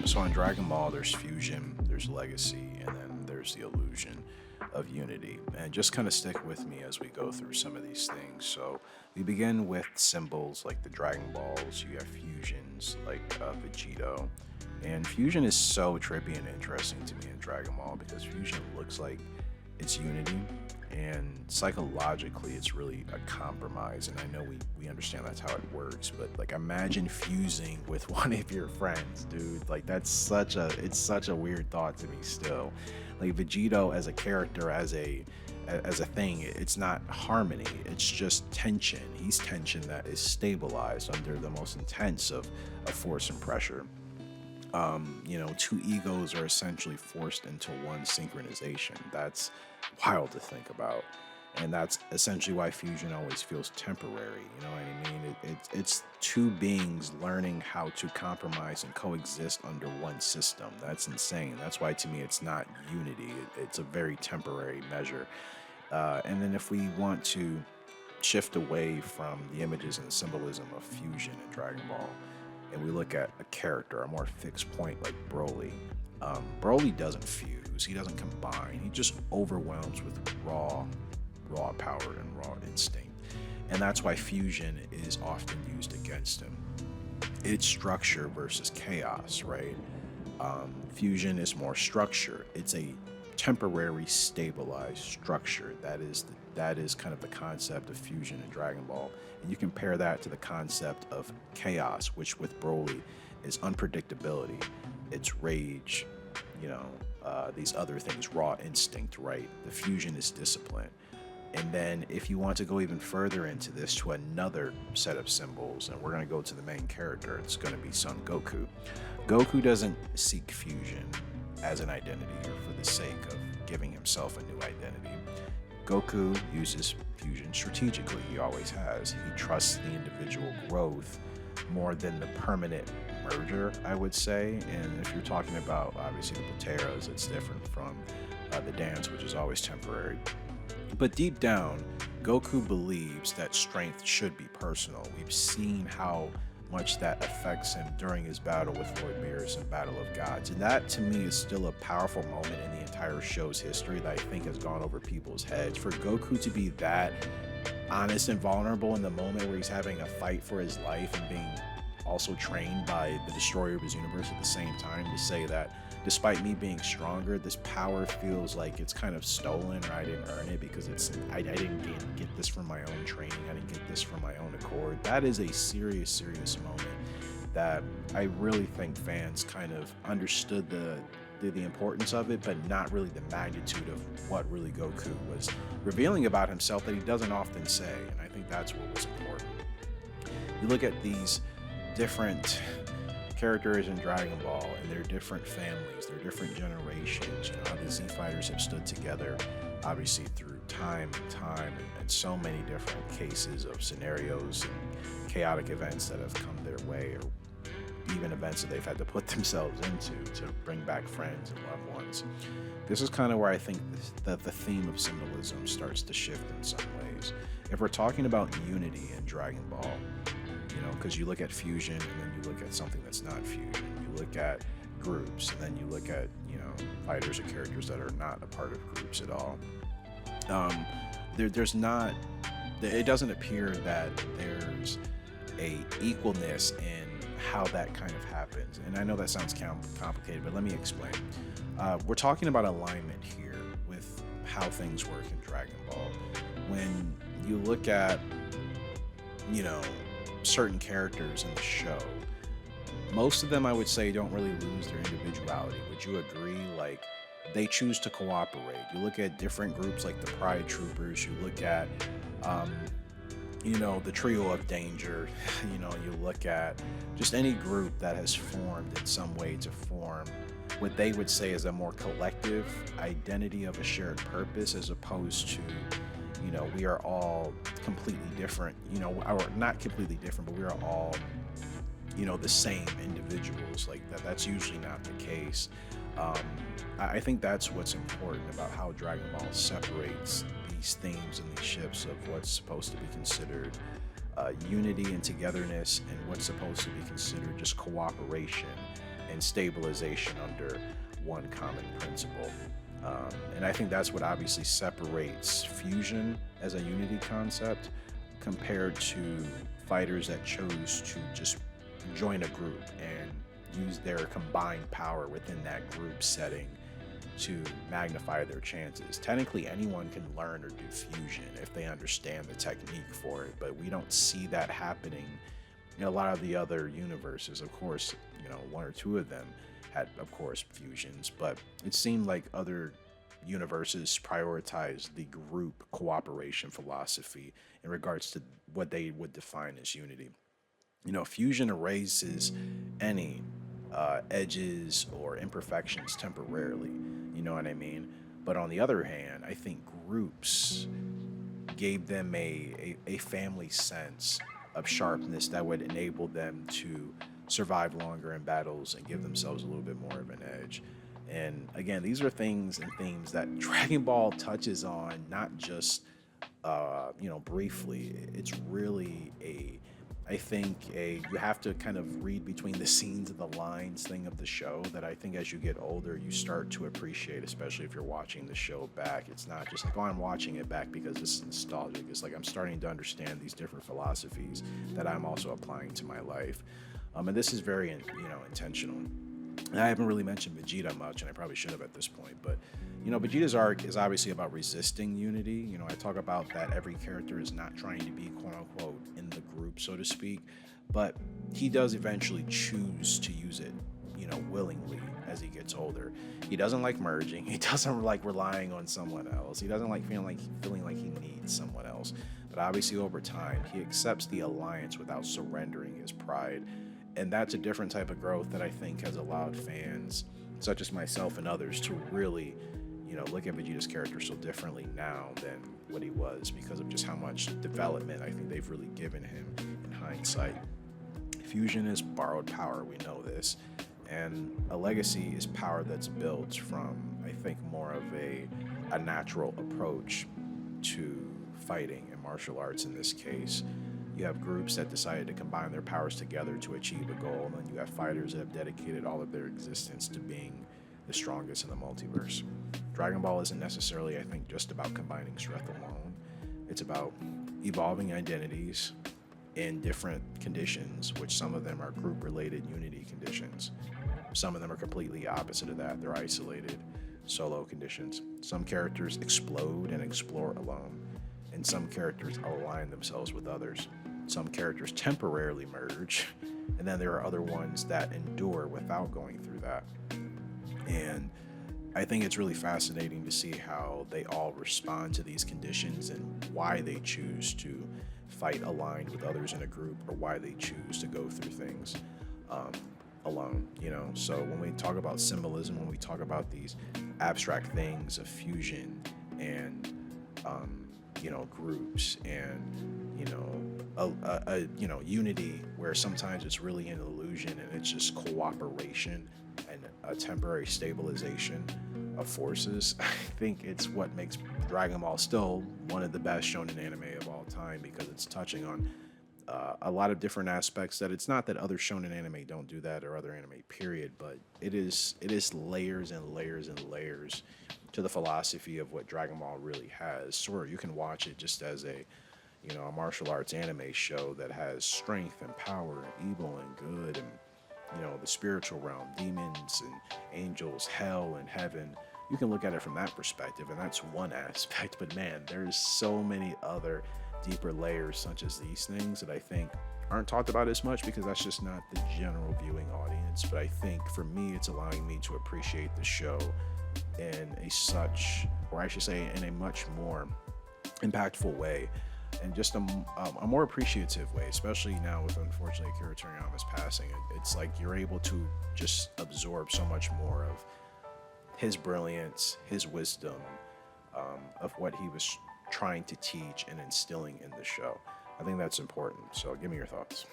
So on Dragon Ball, there's fusion, there's legacy, and then there's the illusion of unity. And just kind of stick with me as we go through some of these things. So we begin with symbols like the Dragon Balls. You have fusions like Vegito. And fusion is so trippy and interesting to me in Dragon Ball because fusion looks like it's unity, and psychologically it's really a compromise. And I know we understand that's how it works, but like imagine fusing with one of your friends, dude. Like that's such a weird thought to me still. Like Vegito as a character, as a thing, it's not harmony, it's just tension. He's tension that is stabilized under the most intense of force and pressure. Two egos are essentially forced into one synchronization. That's wild to think about. And that's essentially why fusion always feels temporary. You know what I mean? It's two beings learning how to compromise and coexist under one system. That's insane. That's why to me it's not unity. It's a very temporary measure. And then if we want to shift away from the images and symbolism of fusion in Dragon Ball, and we look at a character, a more fixed point like Broly. Broly doesn't fuse, he doesn't combine, he just overwhelms with raw power and raw instinct. And that's why fusion is often used against him. It's structure versus chaos, right? Fusion is more structure. It's a temporary stabilized structure. That is kind of the concept of fusion in Dragon Ball. And you compare that to the concept of chaos, which with Broly is unpredictability. It's rage, these other things, raw instinct, right? The fusion is discipline. And then if you want to go even further into this to another set of symbols, and we're going to go to the main character, it's going to be Son Goku. Goku doesn't seek fusion as an identity or for the sake of giving himself a new identity. Goku uses fusion strategically. He always has. He trusts the individual growth more than the permanent merger, I would say. And if you're talking about obviously the Plateras, it's different from the dance, which is always temporary. But deep down, Goku believes that strength should be personal. We've seen how much that affects him during his battle with Lord Beerus in Battle of Gods. And that to me is still a powerful moment in the entire show's history that I think has gone over people's heads. For Goku to be that honest and vulnerable in the moment where he's having a fight for his life and being also trained by the destroyer of his universe at the same time, to say that despite me being stronger, this power feels like it's kind of stolen, or I didn't earn it because I didn't get this from my own training, I didn't get this from my own accord. That is a serious moment that I really think fans kind of understood the importance of it, but not really the magnitude of what really Goku was revealing about himself that he doesn't often say. And I think that's what was important. You look at these different characters in Dragon Ball and their different families, their different generations, how the Z Fighters have stood together, obviously through time and so many different cases of scenarios and chaotic events that have come their way, or even events that they've had to put themselves into to bring back friends and loved ones. This is kind of where I think that the theme of symbolism starts to shift in some ways. If we're talking about unity in Dragon Ball, because you look at fusion and then you look at something that's not fusion. You look at groups and then you look at, fighters or characters that are not a part of groups at all. It doesn't appear that there's a equalness in how that kind of happens. And I know that sounds complicated, but let me explain. We're talking about alignment here with how things work in Dragon Ball. When you look at, certain characters in the show, most of them I would say don't really lose their individuality. Would you agree? Like, they choose to cooperate. You look at different groups like the Pride Troopers, you look at the trio of danger, you look at just any group that has formed in some way to form what they would say is a more collective identity of a shared purpose, as opposed to we are all completely different, or not completely different, but we are all, the same individuals. Like that's usually not the case. I think that's what's important about how Dragon Ball separates these themes and these shifts of what's supposed to be considered unity and togetherness, and what's supposed to be considered just cooperation and stabilization under one common principle. And I think that's what obviously separates fusion as a unity concept compared to fighters that chose to just join a group and use their combined power within that group setting to magnify their chances. Technically, anyone can learn or do fusion if they understand the technique for it, but we don't see that happening in a lot of the other universes. Of course, one or two of them had, of course, fusions, but it seemed like other universes prioritize the group cooperation philosophy in regards to what they would define as unity. Fusion erases any edges or imperfections temporarily. You know what I mean? But on the other hand, I think groups gave them a family sense of sharpness that would enable them to survive longer in battles and give themselves a little bit more of an edge. And again, these are things and themes that Dragon Ball touches on, not just briefly. It's really you have to kind of read between the scenes of the lines thing of the show that I think as you get older, you start to appreciate, especially if you're watching the show back. It's not just like, oh, I'm watching it back because this is nostalgic. It's like I'm starting to understand these different philosophies that I'm also applying to my life. And this is very, intentional. And I haven't really mentioned Vegeta much, and I probably should have at this point, but Vegeta's arc is obviously about resisting unity. I talk about that every character is not trying to be quote unquote in the group, so to speak, but he does eventually choose to use it, willingly as he gets older. He doesn't like merging. He doesn't like relying on someone else. He doesn't like feeling like he needs someone else. But obviously over time, he accepts the alliance without surrendering his pride. And that's a different type of growth that I think has allowed fans, such as myself and others, to really, look at Vegeta's character so differently now than what he was because of just how much development I think they've really given him in hindsight. Fusion is borrowed power, we know this. And a legacy is power that's built from, I think, more of a natural approach to fighting and martial arts in this case. You have groups that decided to combine their powers together to achieve a goal, and then you have fighters that have dedicated all of their existence to being the strongest in the multiverse. Dragon Ball isn't necessarily, I think, just about combining strength alone. It's about evolving identities in different conditions, which some of them are group-related unity conditions. Some of them are completely opposite of that. They're isolated, solo conditions. Some characters explode and explore alone, and some characters align themselves with others. Some characters temporarily merge, and then there are other ones that endure without going through that. And I think it's really fascinating to see how they all respond to these conditions and why they choose to fight aligned with others in a group or why they choose to go through things alone. So when we talk about symbolism, when we talk about these abstract things of fusion and groups and unity where sometimes it's really an illusion and it's just cooperation and a temporary stabilization of forces. I think it's what makes Dragon Ball still one of the best shonen anime of all time, because it's touching on a lot of different aspects that it's not that other shonen anime don't do that or other anime period, but it is layers and layers and layers to the philosophy of what Dragon Ball really has. Sure, you can watch it just as a martial arts anime show that has strength and power and evil and good and the spiritual realm, demons and angels, hell and heaven. You can look at it from that perspective, and that's one aspect. But man, there's so many other deeper layers such as these things that I think aren't talked about as much because that's just not the general viewing audience. But I think for me, it's allowing me to appreciate the show in a much more impactful way, and just a more appreciative way, especially now with, unfortunately, Akira Toriyama's passing. It's like you're able to just absorb so much more of his brilliance, his wisdom, of what he was trying to teach and instilling in the show. I think that's important. So give me your thoughts.